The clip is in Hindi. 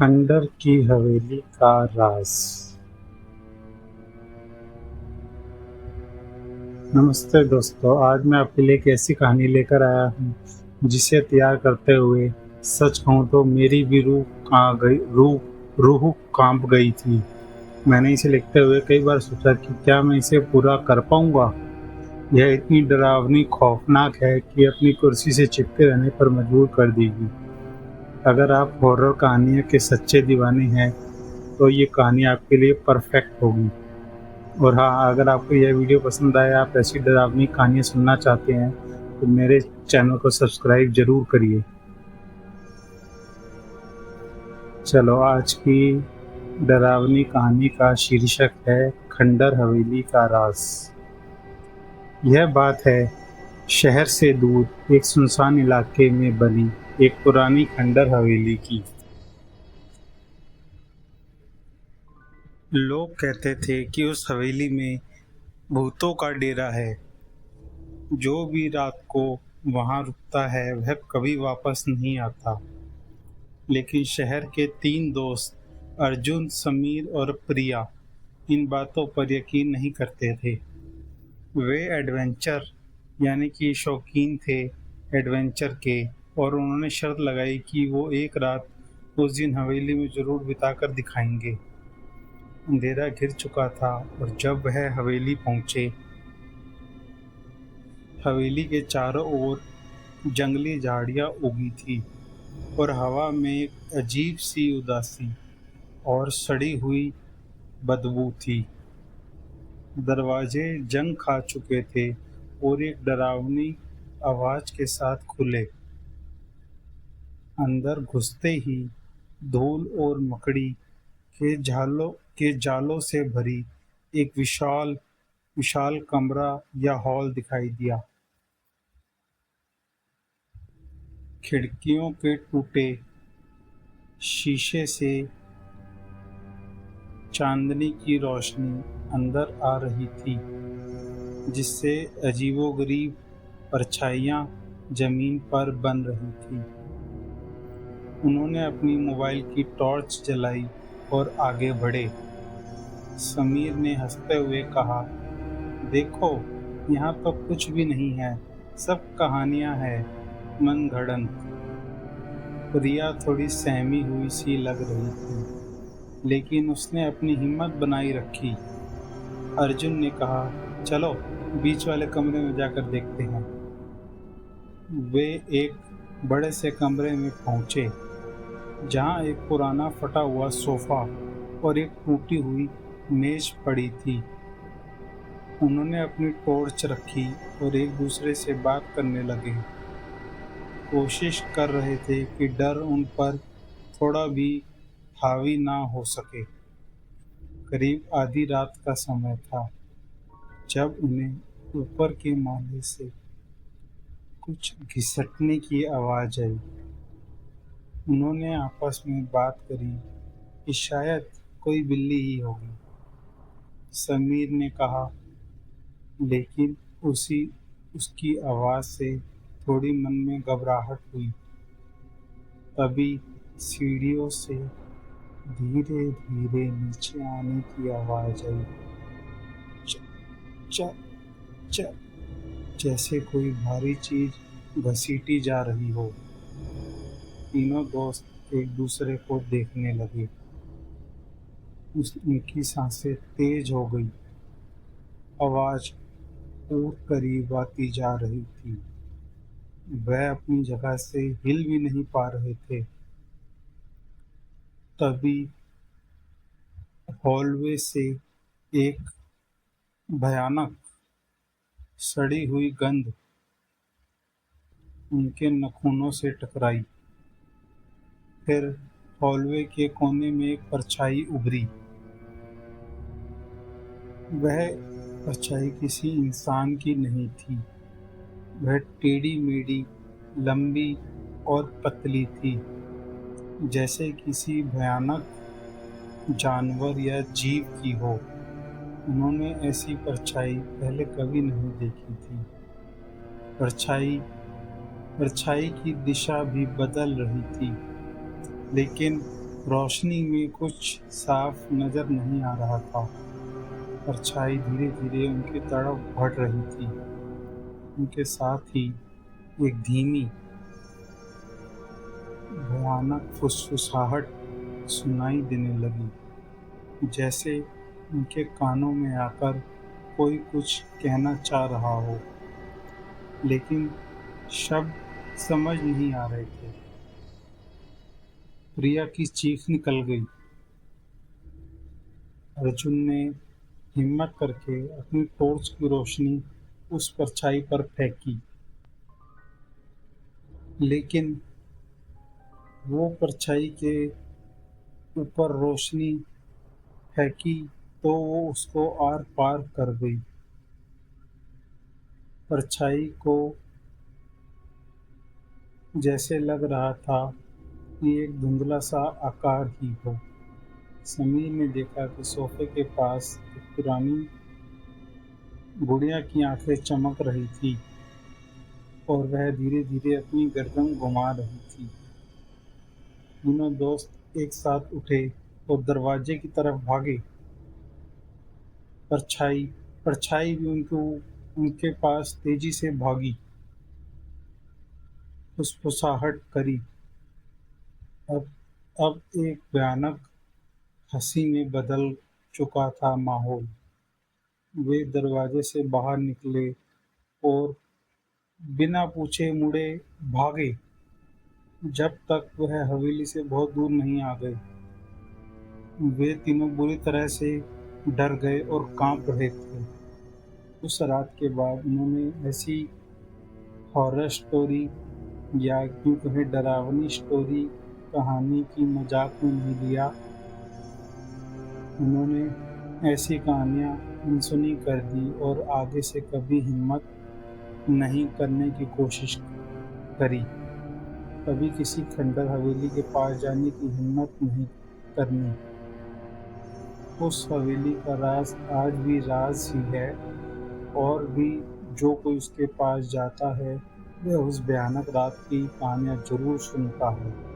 खंडर की हवेली का राज। नमस्ते दोस्तों, आज मैं आपके लिए एक ऐसी कहानी लेकर आया हूँ जिसे तैयार करते हुए सच कहूँ तो मेरी भी रूह कांप गई थी। मैंने इसे लिखते हुए कई बार सोचा कि क्या मैं इसे पूरा कर पाऊंगा। यह इतनी डरावनी खौफनाक है कि अपनी कुर्सी से चिपके रहने पर मजबूर कर देगी। अगर आप हॉरर कहानियों के सच्चे दीवाने हैं तो ये कहानी आपके लिए परफेक्ट होगी। और हाँ, अगर आपको यह वीडियो पसंद आए, आप ऐसी डरावनी कहानियाँ सुनना चाहते हैं तो मेरे चैनल को सब्सक्राइब ज़रूर करिए। चलो, आज की डरावनी कहानी का शीर्षक है खंडर हवेली का राज। यह बात है शहर से दूर एक सुनसान इलाके में बनी एक पुरानी खंडर हवेली की। लोग कहते थे कि उस हवेली में भूतों का डेरा है। जो भी रात को वहां रुकता है वह कभी वापस नहीं आता। लेकिन शहर के 3 दोस्त अर्जुन, समीर और प्रिया इन बातों पर यकीन नहीं करते थे। वे एडवेंचर यानी कि शौकीन थे एडवेंचर के, और उन्होंने शर्त लगाई कि वो एक रात उस दिन हवेली में जरूर बिताकर दिखाएंगे। अंधेरा घिर चुका था और जब वह हवेली पहुंचे, हवेली के चारों ओर जंगली झाड़ियां उगी थी और हवा में एक अजीब सी उदासी और सड़ी हुई बदबू थी। दरवाजे जंग खा चुके थे और एक डरावनी आवाज के साथ खुले। अंदर घुसते ही धूल और मकड़ी के जालों से भरी एक विशाल विशाल कमरा या हॉल दिखाई दिया। खिड़कियों के टूटे शीशे से चांदनी की रोशनी अंदर आ रही थी, जिससे अजीबोगरीब परछाइयां जमीन पर बन रही थी। उन्होंने अपनी मोबाइल की टॉर्च जलाई और आगे बढ़े। समीर ने हंसते हुए कहा, देखो, यहाँ तो कुछ भी नहीं है, सब कहानियां हैं, मनगढ़ंत। प्रिया थोड़ी सहमी हुई सी लग रही थी, लेकिन उसने अपनी हिम्मत बनाई रखी। अर्जुन ने कहा, चलो बीच वाले कमरे में जाकर देखते हैं। वे एक बड़े से कमरे में पहुंचे, जहां एक पुराना फटा हुआ सोफा और एक टूटी हुई मेज पड़ी थी। उन्होंने अपनी टॉर्च रखी और एक दूसरे से बात करने लगे। कोशिश कर रहे थे कि डर उन पर थोड़ा भी हावी ना हो सके। करीब आधी रात का समय था जब उन्हें ऊपर के माले से कुछ घिसटने की आवाज आई। उन्होंने आपस में बात करी कि शायद कोई बिल्ली ही होगी। समीर ने कहा, लेकिन उसकी आवाज से थोड़ी मन में घबराहट हुई। तभी सीढ़ियों से धीरे धीरे नीचे आने की आवाज आई। च, च, च, जैसे कोई भारी चीज घसीटी जा रही हो। तीनों दोस्त एक दूसरे को देखने लगे। उनकी सांसें तेज हो गई। आवाज और करीब आती जा रही थी। वह अपनी जगह से हिल भी नहीं पा रहे थे। तभी हॉलवे से एक भयानक सड़ी हुई गंध उनके नाखूनों से टकराई। फिर हॉलवे के कोने में एक परछाई उभरी। वह परछाई किसी इंसान की नहीं थी। वह टेढ़ी मेढ़ी, लंबी और पतली थी, जैसे किसी भयानक जानवर या जीव की हो। उन्होंने ऐसी परछाई पहले कभी नहीं देखी थी। परछाई परछाई की दिशा भी बदल रही थी, लेकिन रोशनी में कुछ साफ नजर नहीं आ रहा था। परछाई धीरे-धीरे उनकी तरफ बढ़ रही थी। उनके साथ ही एक धीमी, भयानक फुसफुसाहट सुनाई देने लगी, जैसे उनके कानों में आकर कोई कुछ कहना चाह रहा हो, लेकिन शब्द समझ नहीं आ रहे थे। प्रिया की चीख निकल गई। अर्जुन ने हिम्मत करके अपनी टॉर्च की रोशनी उस परछाई पर फेंकी, लेकिन वो परछाई के ऊपर रोशनी फेंकी तो वो उसको आर पार कर गई। परछाई को जैसे लग रहा था कि एक धुंधला सा आकार ही हो। समीर ने देखा कि सोफे के पास एक पुरानी गुड़िया की आंखें चमक रही थी और वह धीरे धीरे अपनी गर्दन घुमा रही थी। तीनों दोस्त एक साथ उठे और दरवाजे की तरफ भागे। परछाई परछाई भी उनके पास तेजी से भागी, फुसफुसाहट करी। अब अब एक भयानक हंसी में बदल चुका था माहौल। वे दरवाजे से बाहर निकले और बिना पूछे मुड़े भागे जब तक वह हवेली से बहुत दूर नहीं आ गए। वे तीनों बुरी तरह से डर गए और कांप रहे थे। उस रात के बाद उन्होंने ऐसी हॉरर स्टोरी या यूं कहें डरावनी स्टोरी कहानी की मजाक में नहीं लिया। उन्होंने ऐसी कहानियाँ अनसुनी कर दी और आगे से कभी हिम्मत नहीं करने की कोशिश करी। कभी किसी खंडर हवेली के पास जाने की हिम्मत नहीं करनी। उस हवेली का राज आज भी राज ही है और भी जो कोई उसके पास जाता है वह उस भयानक रात की कहानियाँ जरूर सुनता है।